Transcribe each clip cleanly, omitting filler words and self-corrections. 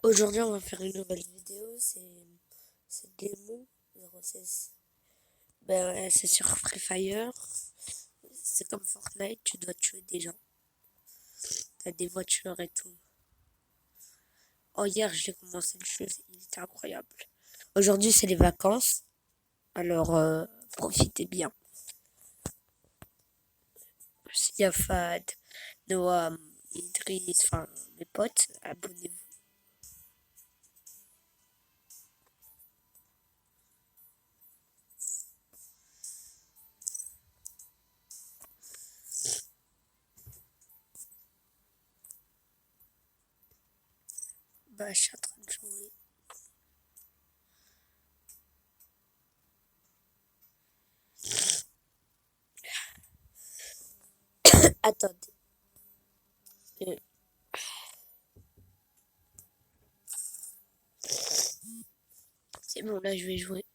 Aujourd'hui, on va faire une nouvelle vidéo. C'est Démon 06. C'est sur Free Fire. C'est comme Fortnite, tu dois tuer des gens. T'as des voitures et tout. Oh, hier, j'ai commencé le jeu, il était incroyable. Aujourd'hui, c'est les vacances. Alors, profitez bien. Siafad, Noam, Idriss, enfin, mes potes, abonnez-vous. Je suis en train de jouer. Attendez. C'est bon, là, je vais jouer.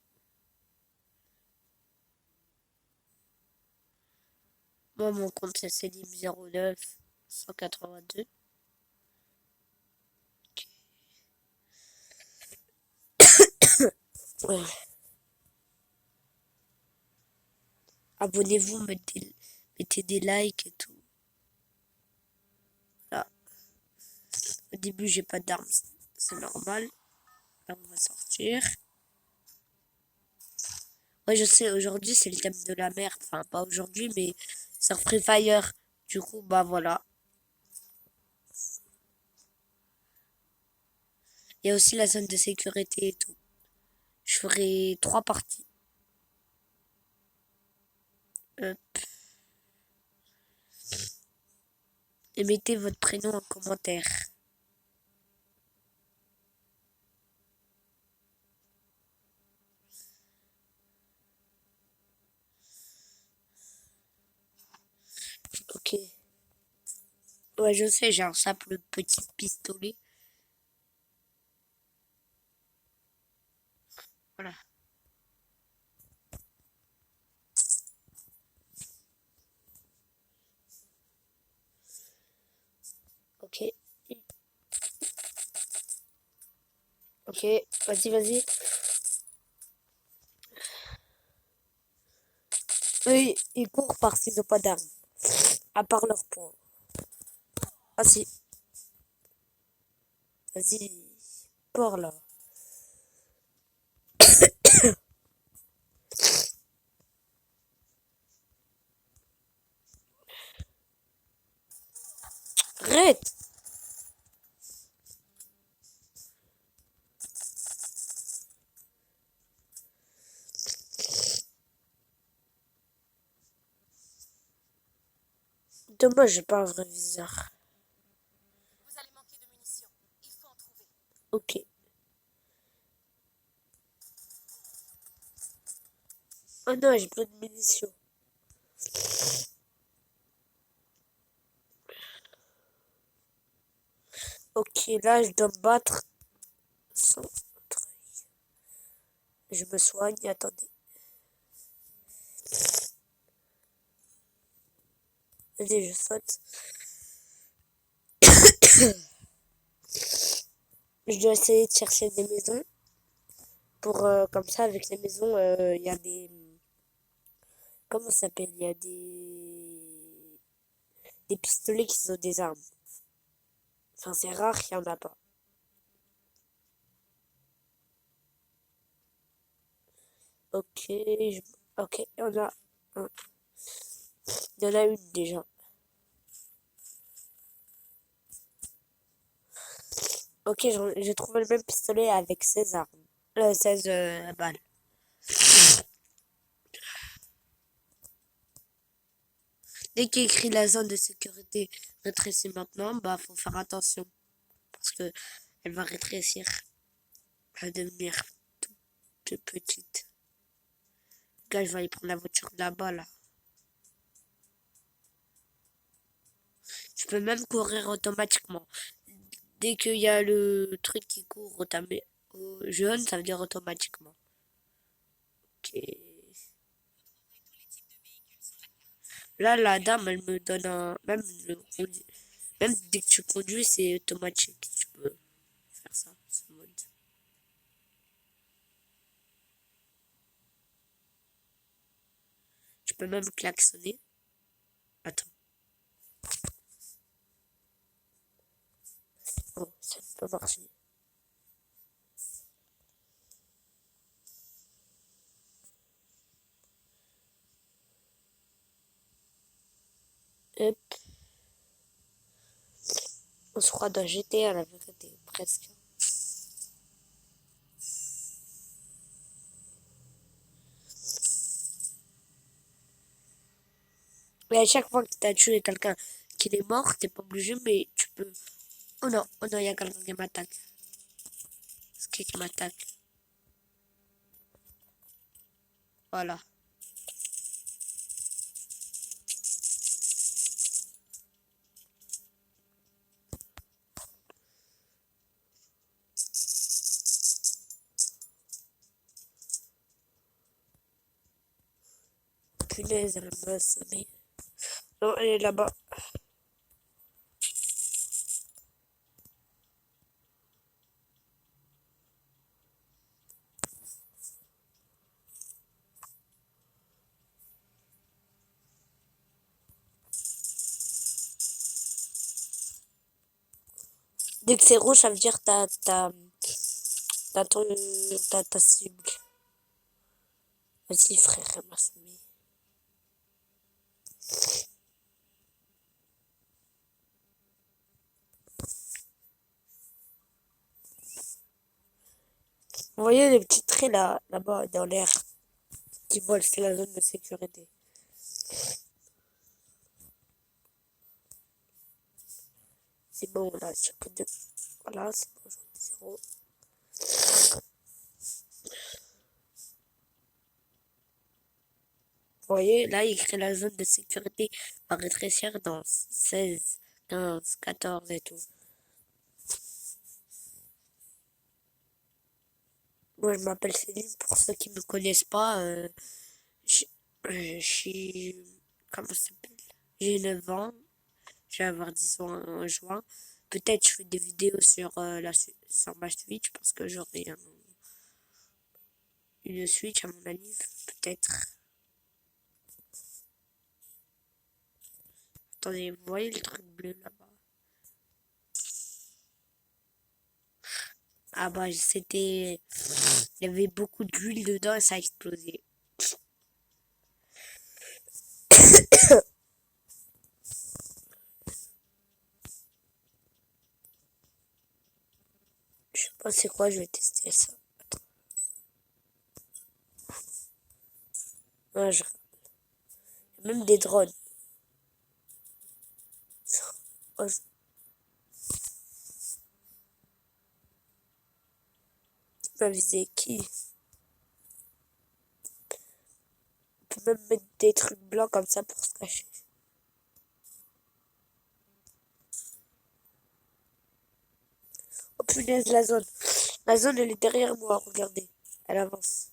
Moi, mon compte, c'est Selim 09 182. Ouais. Abonnez-vous, mettez des likes et tout. Là. Au début, j'ai pas d'armes, c'est normal. Là, on va sortir. Ouais, je sais, aujourd'hui, c'est le thème de la mer. Enfin, pas aujourd'hui, mais sur Free Fire. Du coup, bah voilà. Il y a aussi la zone de sécurité et tout. Je ferai 3 parties. Hop. Et mettez votre prénom en commentaire. Ok. Ouais, je sais, j'ai un simple petit pistolet. Voilà. Ok. Ok, vas-y. Eux, ils courent parce qu'ils n'ont pas d'armes. À part leur poing. Ah si. Vas-y. Port là. Arrête. Dommage, j'ai pas un vrai viseur. Vous allez manquer de munitions. Il faut en trouver. Ok. Oh non, j'ai pas de munitions. Ok, là, je dois me battre sans truc. Je me soigne, attendez. Vas-y, je saute. Je dois essayer de chercher des maisons. Pour, comme ça, avec les maisons, il y a des... Comment ça s'appelle? Il y a des pistolets qui ont des armes. Enfin, c'est rare qu'il n'y en a pas. Ok, ok, il y en a un. Il y en a une déjà. Ok, j'ai trouvé le même pistolet avec 16 armes. 16 balles. Dès qu'il écrit la zone de sécurité rétrécie maintenant, bah faut faire attention. Parce que elle va rétrécir. Elle va devenir toute petite. Gars, je vais aller prendre la voiture là-bas, là. Je peux même courir automatiquement. Dès qu'il y a le truc qui court au jaune, ça veut dire automatiquement. Ok. Là, la dame, elle me donne un... Même dès que tu conduis, c'est automatique. Tu peux faire ça. peux même klaxonner. Attends. Oh, ça ne peut pas marcher. Hop. On se croit dans GTA, la vérité, presque. Mais à chaque fois que tu as tué quelqu'un qui est mort, t'es pas obligé, mais tu peux. Oh non, il y a quelqu'un qui m'attaque. C'est qui m'attaque? Voilà. Punaise, elle m'a assommé. Non, elle est là-bas. Dès que c'est rouge, ça veut dire t'as ton, ta cible. Vas-y, frère, elle m'a assommé. Vous voyez les petits traits là-bas, dans l'air, qui volent, c'est la zone de sécurité. C'est bon, là, j'ai que deux. Voilà, c'est bon, j'en ai zéro. Vous voyez, là, il crée la zone de sécurité va rétrécir dans 16, 15, 14 et tout. Moi, je m'appelle Céline, pour ceux qui ne me connaissent pas. Je je suis... Comment ça s'appelle? J'ai 9 ans. Je vais avoir 10 ans en juin. Peut-être je fais des vidéos sur, sur ma Switch parce que j'aurai une Switch à mon anniv. Peut-être. Attendez, vous voyez le truc bleu là-bas? Ah bah c'était... Il y avait beaucoup d'huile dedans et ça a explosé. Je sais pas c'est quoi, je vais tester ça. Attends. Ouais, il y a même des drones. Oh, tu m'as visé qui? On peut même mettre des trucs blancs comme ça pour se cacher. Oh punaise, la zone. La zone, elle est derrière moi, regardez. Elle avance.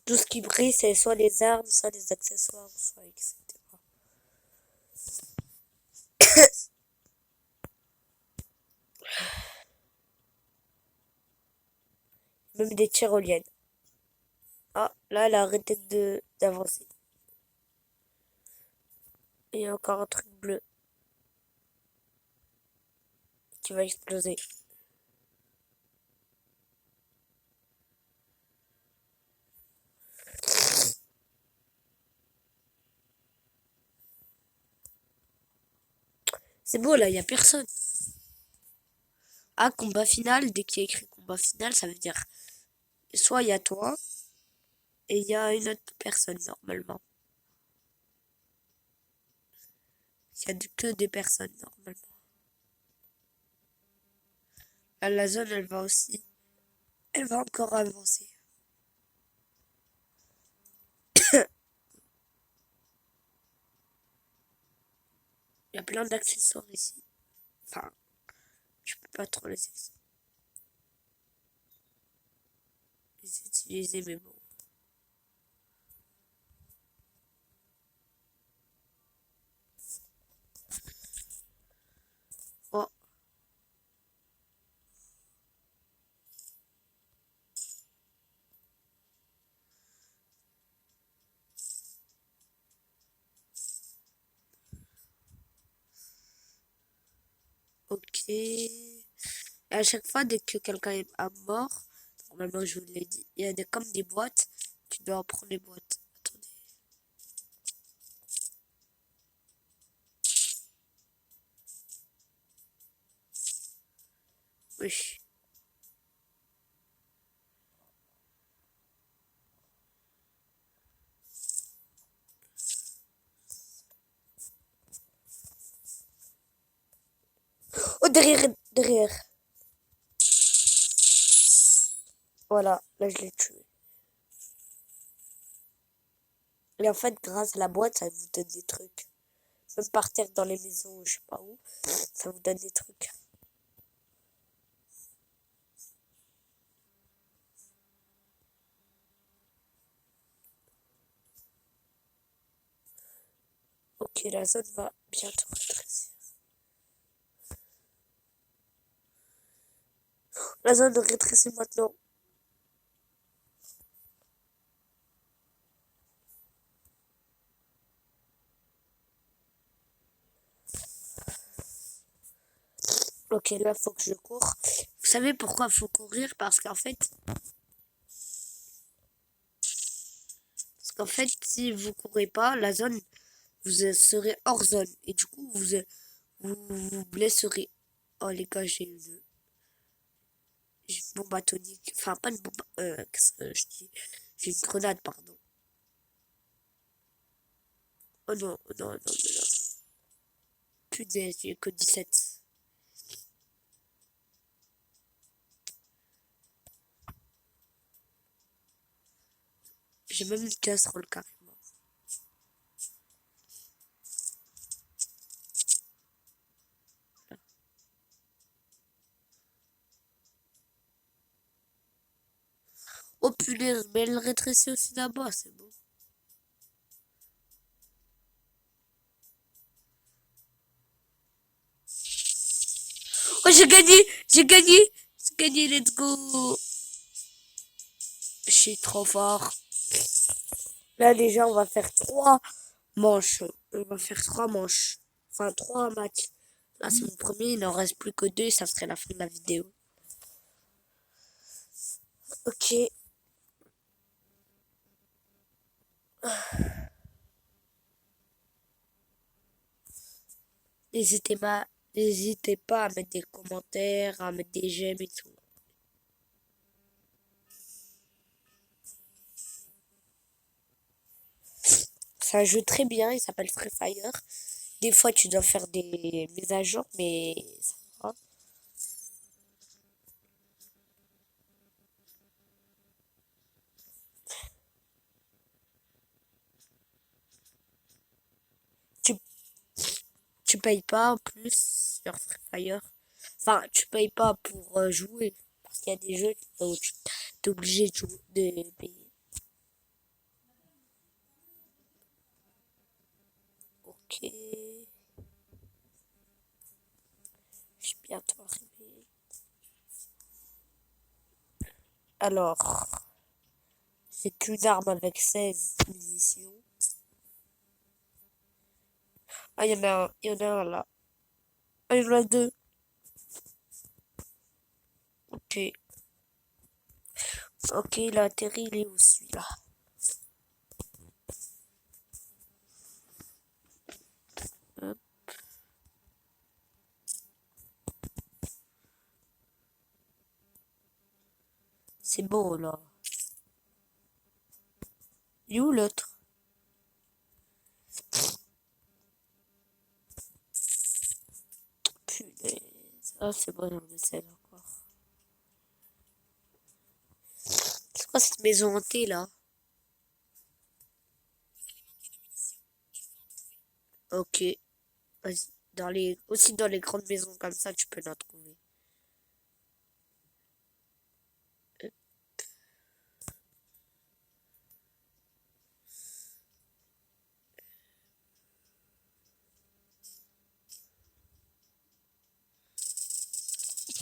Tout ce qui brille, c'est soit les armes, soit les accessoires, soit etc. Même des tyroliennes. Ah, là, elle a arrêté d'avancer. Et il y a encore un truc bleu qui va exploser. C'est beau, là, il n'y a personne. Ah, combat final, dès qu'il y a écrit combat final, ça veut dire soit il y a toi et il y a une autre personne normalement. Il y a que des personnes normalement. Là, la zone, elle va aussi. Elle va encore avancer. Il y a plein d'accessoires ici. Enfin, je peux pas trop les utiliser, mais bon. Et à chaque fois, dès que quelqu'un est à mort, normalement je vous l'ai dit, il y a comme des boîtes, tu dois en prendre les boîtes. Attendez. Oui. Oh, derrière, derrière. Voilà, là je l'ai tué. Et en fait, grâce à la boîte, ça vous donne des trucs. Même par terre dans les maisons, je sais pas où, ça vous donne des trucs. Ok, la zone va bientôt rétrécir. La zone rétrécit maintenant. Ok, là, faut que je cours. Vous savez pourquoi faut courir? Parce qu'en fait, si vous courez pas, la zone, vous serez hors zone. Et du coup, vous blesserez. Oh, les gars, j'ai une bombe atomique. Enfin, pas une bombe. Qu'est-ce que je dis? J'ai une grenade, pardon. Oh non, oh non, non, non, non. Punaise, j'ai que 17. J'ai même une casserole carrément. Oh punaise, mais elle rétrécit aussi là-bas, c'est bon. Oh, j'ai gagné! J'ai gagné! J'ai gagné, let's go! Je suis trop fort. Là, déjà, on va faire 3 manches. On va faire 3 manches. Enfin, 3 matchs. Là, c'est mon premier, il n'en reste plus que 2 et ça serait la fin de la vidéo. Ok. N'hésitez pas, n'hésitez pas à mettre des commentaires, à mettre des j'aime et tout. C'est un jeu très bien, il s'appelle Free Fire. Des fois, tu dois faire des mises à jour, mais ça va. Tu, tu payes pas en plus sur Free Fire. Enfin, tu payes pas pour jouer. Parce qu'il y a des jeux où tu es obligé de payer. Ok. Je suis bientôt arrivé. Alors, c'est qu'une arme avec 16 munitions. Ah, il y en a un là. Ah, il y en a 2. Ok. Ok, il a atterri, il est où celui-là? Hop, c'est beau là. Il est où l'autre? Punaise. Ah, c'est bon, j'en essaie encore. C'est quoi cette maison hantée là? Ok, vas-y. Aussi dans les grandes maisons comme ça, tu peux en trouver.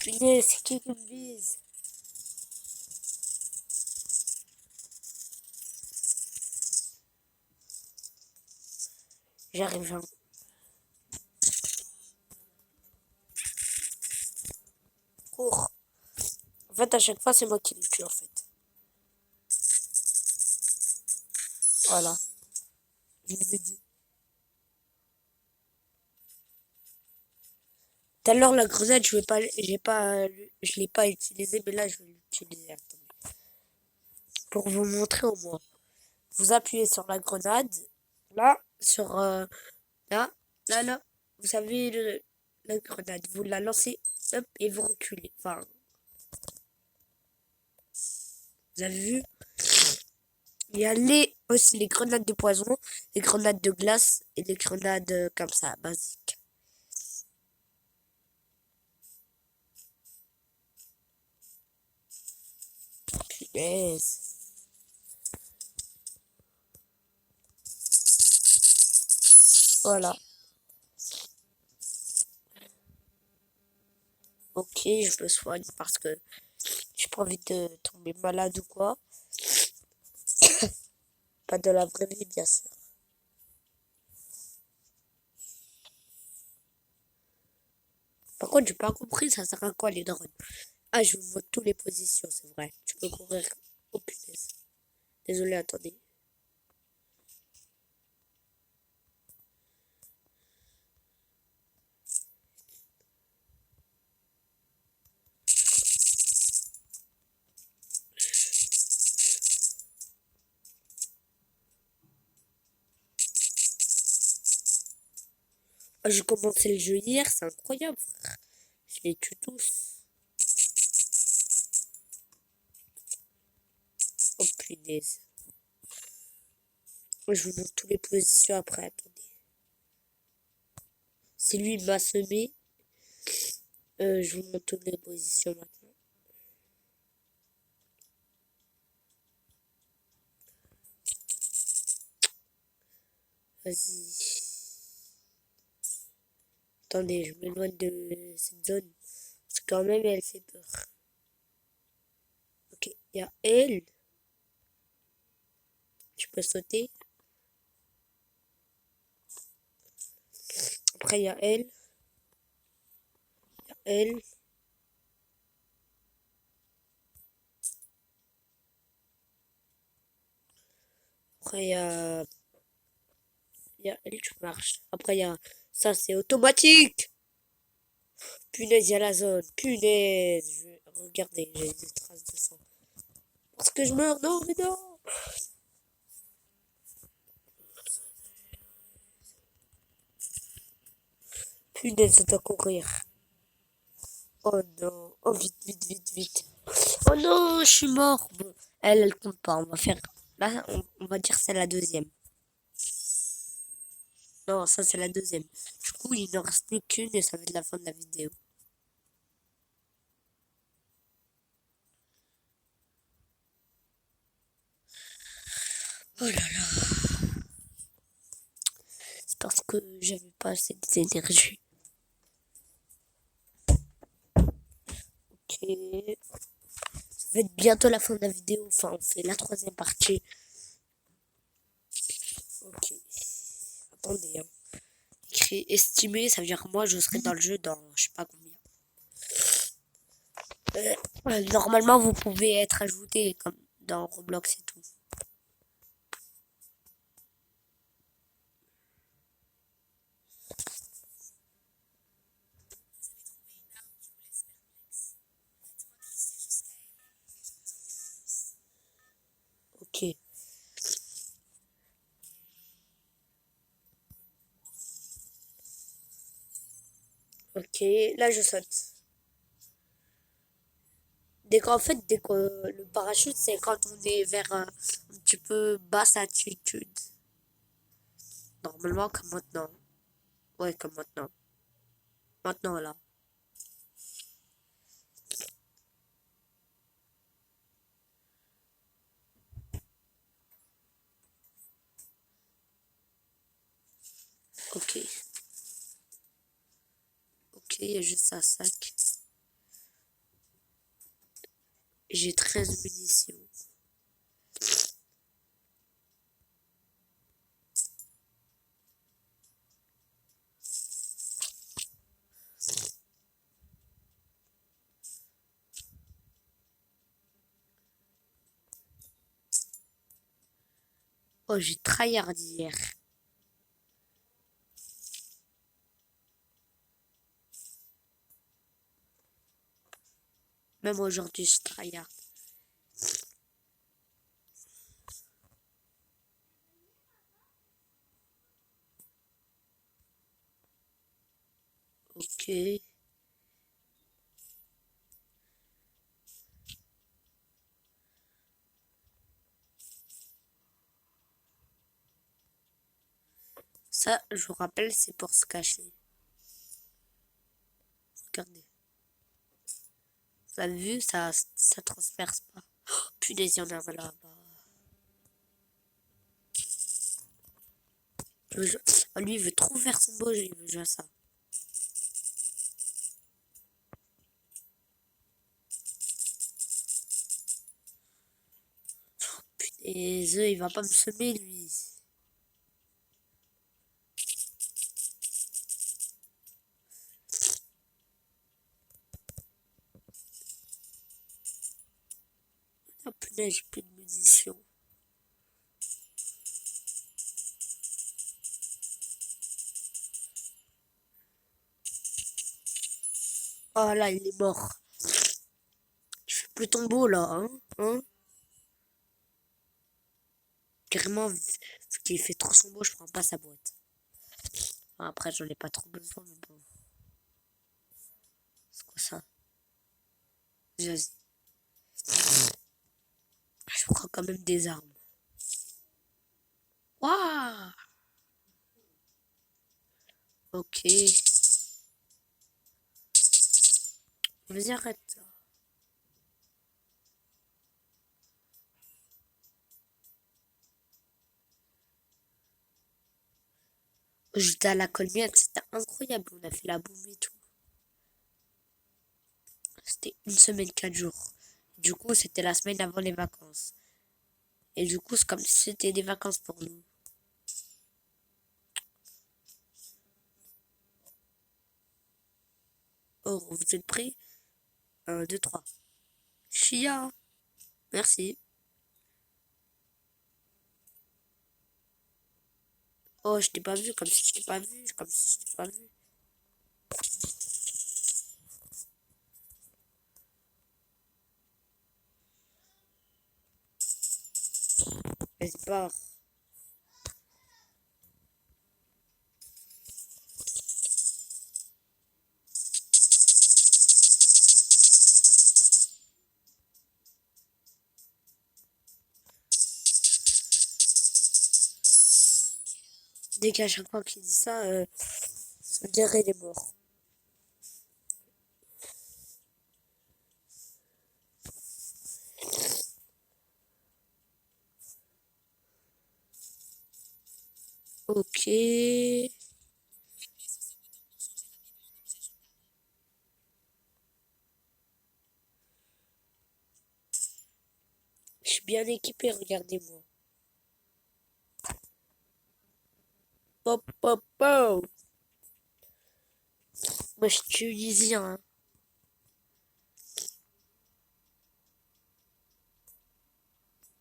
Punaise, c'est qui me vise? J'arrive. tour. En fait, à chaque fois, c'est moi qui les tue, en fait. Voilà. Je vous ai dit. Tout à l'heure, la grenade, je l'ai pas utilisée, mais là, je vais l'utiliser. Attendez. Pour vous montrer au moins. Vous appuyez sur la grenade. Là, là, là. Vous savez, la grenade. Vous la lancez, hop, et vous reculez. Enfin, vous avez vu? Il y a aussi les grenades de poison, les grenades de glace et les grenades comme ça, basiques. Punaise. Voilà. Ok, je me soigne parce que j'ai pas envie de tomber malade ou quoi. Pas de la vraie vie, bien sûr. Par contre, j'ai pas compris, ça sert à quoi les drones? Ah, je vous montre toutes les positions, c'est vrai. Tu peux courir. Oh punaise. Désolé, attendez. Ah, j'ai commencé le jeu hier, c'est incroyable, frère. Je les tue tous. Oh punaise. Je vous montre toutes les positions après, attendez. Si lui m'a semé, je vous montre toutes les positions maintenant. Vas-y. Attendez, je m'éloigne de cette zone. Parce que quand même, elle fait peur. Ok, il y a elle. Tu peux sauter. Après, il y a elle. Il y a elle. Après, il y a elle, tu marches. Après, il y a ça, c'est automatique. Punaise, il y a la zone. Punaise. Regardez, j'ai des traces de sang. Parce que je meurs. Non, mais non. Punaise, ça doit courir. Oh non. Oh, vite, vite, vite, vite. Oh non, je suis mort. Bon, elle compte pas. On va faire. Là, on va dire c'est la deuxième. Non, ça c'est la deuxième. Du coup, il ne reste plus qu'une et ça va être la fin de la vidéo. Oh là là. C'est parce que j'avais pas assez d'énergie. Ok. Ça va être bientôt la fin de la vidéo. Enfin, on fait la troisième partie. Ok. Attendez, hein. Écrit estimé, ça veut dire que moi je serai dans le jeu dans je sais pas combien. Normalement, vous pouvez être ajouté comme dans Roblox et tout. Ok. Ok, là je saute. Dès que le parachute, c'est quand on est vers un petit peu basse altitude. Normalement, comme maintenant. Ouais, comme maintenant. Maintenant, là. Ok. Ok, il y a juste un sac. J'ai 13 munitions. Oh, j'ai tryhard hier. Même aujourd'hui, je tryhard. Ok. Ça, je vous rappelle, c'est pour se cacher. Regardez. Vous avez vu, ça transperce pas. Oh, punaise, il y en a un là-bas. Oh, lui, il veut trop faire son beau jeu, il veut jouer à ça. Punaise, il va pas me semer, lui. Oh punaise, j'ai plus de munitions. Oh là, il est mort. Je fais plus ton beau là, hein? Carrément, vu qu'il fait trop son beau, je prends pas sa boîte. Enfin, après, j'en ai pas trop besoin, mais bon. C'est quoi ça? Vas-y. Je prends quand même des armes. Waouh! Ok. Vas-y, arrête. J'étais à la colmiette, c'était incroyable. On a fait la boum et tout. C'était une semaine, 4 jours. Du coup, c'était la semaine avant les vacances. Et du coup, c'est comme si c'était des vacances pour nous. Oh, vous êtes prêts? 1, 2, 3. Chia! Merci. Oh, je t'ai pas vu, comme si je t'ai pas vu, comme si je t'ai pas vu. Vas-y, pars. Dès qu'à chaque fois qu'il dit ça, ça veut dire qu'il est mort. Ok. Je suis bien équipé, regardez-moi. Pop, pop, pop. Moi, je suis tunisien, hein.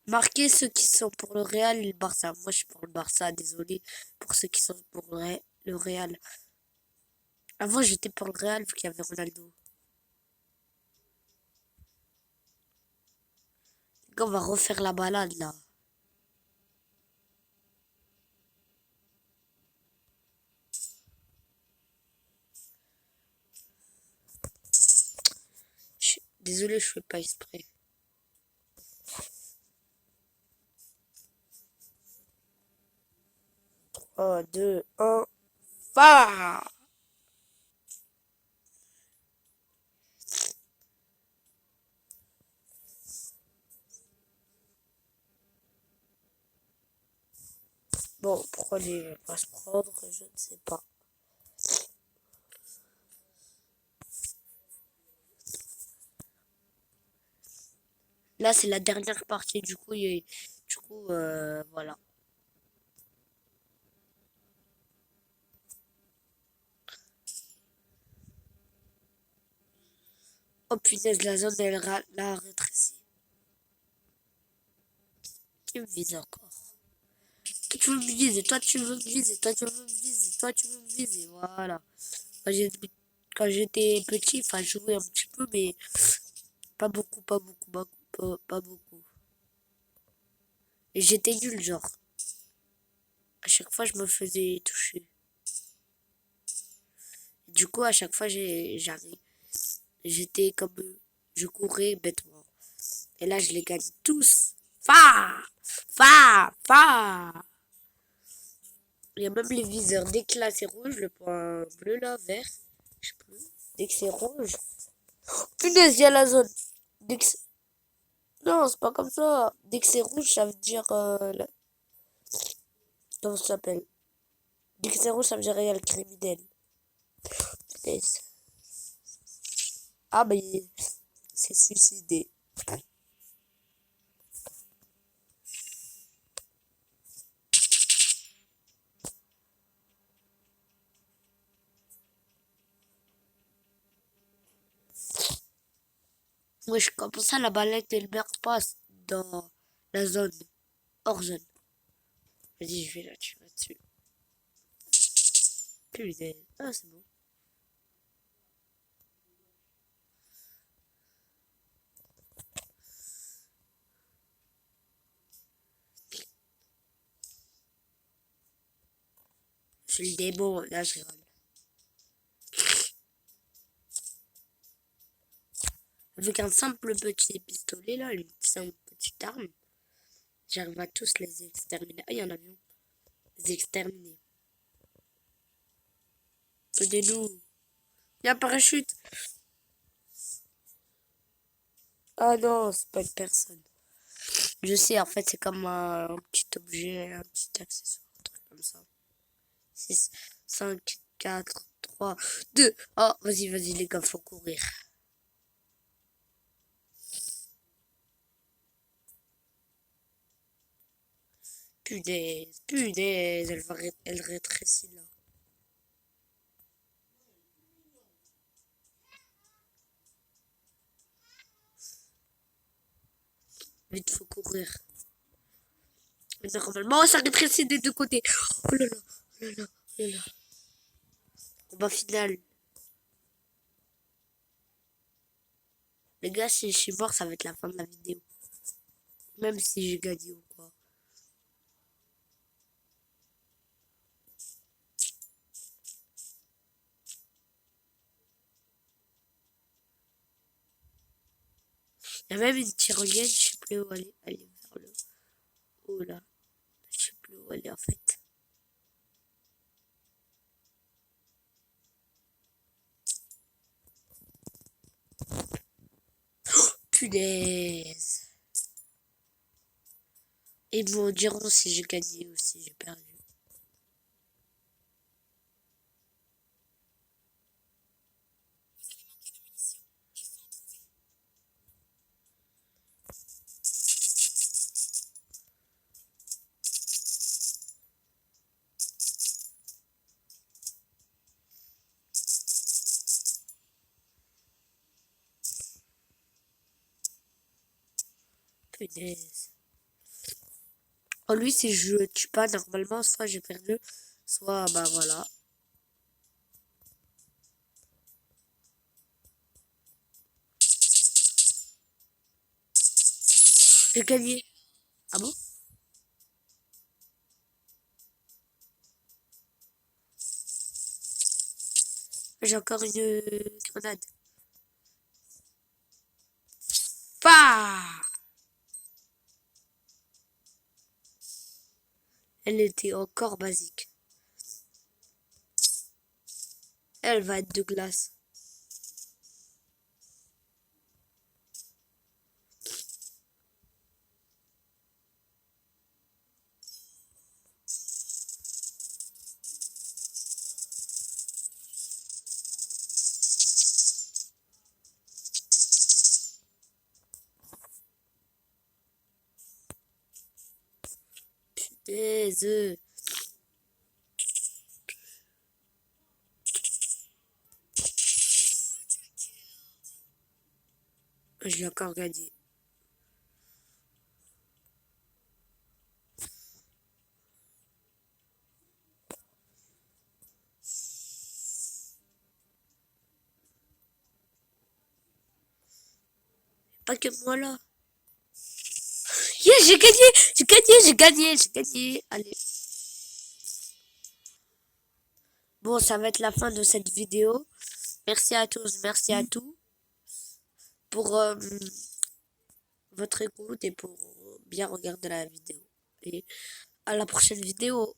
Marquez ceux qui sont pour le Real et le Barça. Moi, je suis pour le Barça, désolé pour ceux qui sont pour le Real. Avant, j'étais pour le Real vu qu'il y avait Ronaldo. Les gars, on va refaire la balade là. Désolé, je fais pas exprès. 3, 2, 1. Va! Bon, pourquoi lui va pas se prendre, je ne sais pas. Là, c'est la dernière partie, du coup, voilà. Oh punaise, la zone, elle la rétrécit. Qui me vise encore? tu veux me viser, toi tu veux me viser, toi tu veux me viser, toi tu veux me viser. Voilà. Quand quand j'étais petit, enfin, je jouais un petit peu, mais pas beaucoup, pas beaucoup, pas beaucoup. Et j'étais nul, genre. À chaque fois, je me faisais toucher. Du coup, à chaque fois, j'arrive. J'étais comme eux. Je courais bêtement. Et là, je les gagne tous. Fa! Fa! Fa! Il y a même les viseurs. Dès que là, c'est rouge, le point bleu, là, vert, je sais plus. Dès que c'est rouge. Punaise, il y a la zone. Dès que non, c'est pas comme ça. Dès que c'est rouge, ça veut dire. Comment ça s'appelle? Dès que c'est rouge, ça veut dire il y a le criminel. Punaise. Ah, mais il s'est suicidé. Wesh, comme ça, la balette, elle meurt pas dans la zone. Hors zone. Vas-y, je vais la tuer là-dessus. Putain. Ah, c'est bon. Je suis le démon. Là, je rigole. Avec un simple petit pistolet, là, une simple petite arme, j'arrive à tous les exterminer. Ah, il y a un avion. Les exterminer. Aidez-nous. Il y a un parachute. Ah non, c'est pas une personne. Je sais, en fait, c'est comme un petit objet, un petit accessoire, un truc comme ça. 6, 5, 4, 3, 2. Oh, vas-y, vas-y, les gars, faut courir. Punaise, punaise, elle rétrécit là. Vite, faut courir. Mais normalement, ça rétrécit des deux côtés. Oh là là, oh là là, oh là là. Combat final. Les gars, si je suis mort, ça va être la fin de la vidéo. Même si j'ai gagné ou quoi. Il y a même une tyrolienne, je sais plus où aller. Elle est vers le haut là. Je sais plus où elle est en fait. Punaise. Et ils me diront si j'ai gagné ou si j'ai perdu. Punaise. Oh, lui, si je le tue pas, normalement, soit j'ai perdu, soit, bah voilà. J'ai gagné. Ah bon? J'ai encore une grenade. Pas. Elle était encore basique. Elle va être de glace. Des œufs. Je l'ai encore gagné. pas que moi là. Yeah, j'ai gagné, j'ai gagné, j'ai gagné, j'ai gagné. Allez. Bon, ça va être la fin de cette vidéo. Merci à tous, merci à tous pour votre écoute et pour bien regarder la vidéo. Et à la prochaine vidéo.